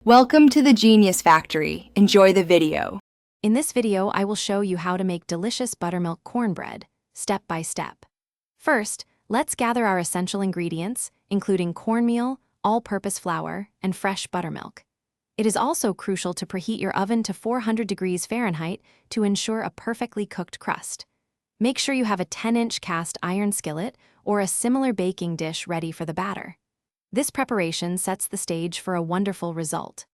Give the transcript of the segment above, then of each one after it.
Welcome to the Genius Factory. Enjoy the video. In this video, I will show you how to make delicious buttermilk cornbread, step by step. First, let's gather our essential ingredients, including cornmeal, all-purpose flour, and fresh buttermilk. It is also crucial to preheat your oven to 400 degrees Fahrenheit to ensure a perfectly cooked crust. Make sure you have a 10-inch cast iron skillet or a similar baking dish ready for the batter. This preparation sets the stage for a wonderful result.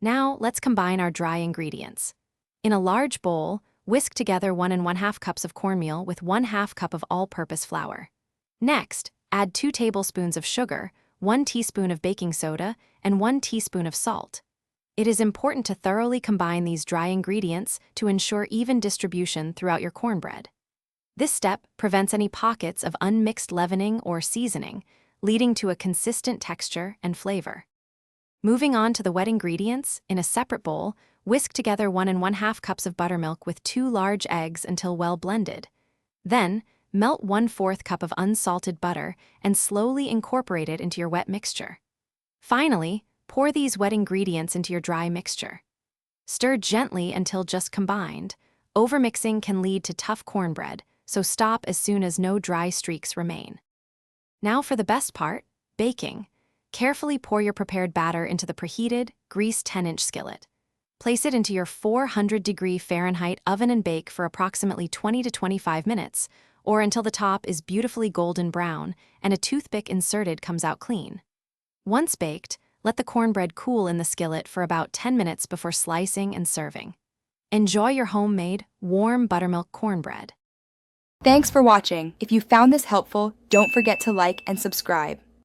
Now, let's combine our dry ingredients. In a large bowl, whisk together 1 1/2 cups of cornmeal with 1/2 cup of all-purpose flour. Next, add 2 tablespoons of sugar, 1 teaspoon of baking soda, and 1 teaspoon of salt. It is important to thoroughly combine these dry ingredients to ensure even distribution throughout your cornbread. This step prevents any pockets of unmixed leavening or seasoning, leading to a consistent texture and flavor. Moving on to the wet ingredients, in a separate bowl, whisk together 1 1/2 cups of buttermilk with 2 large eggs until well blended. Then, melt 1/4 cup of unsalted butter and slowly incorporate it into your wet mixture. Finally, pour these wet ingredients into your dry mixture. Stir gently until just combined. Overmixing can lead to tough cornbread, so stop as soon as no dry streaks remain. Now for the best part, baking. Carefully pour your prepared batter into the preheated, greased 10-inch skillet. Place it into your 400-degree Fahrenheit oven and bake for approximately 20 to 25 minutes, or until the top is beautifully golden brown and a toothpick inserted comes out clean. Once baked, let the cornbread cool in the skillet for about 10 minutes before slicing and serving. Enjoy your homemade, warm buttermilk cornbread. Thanks for watching. If you found this helpful, don't forget to like and subscribe.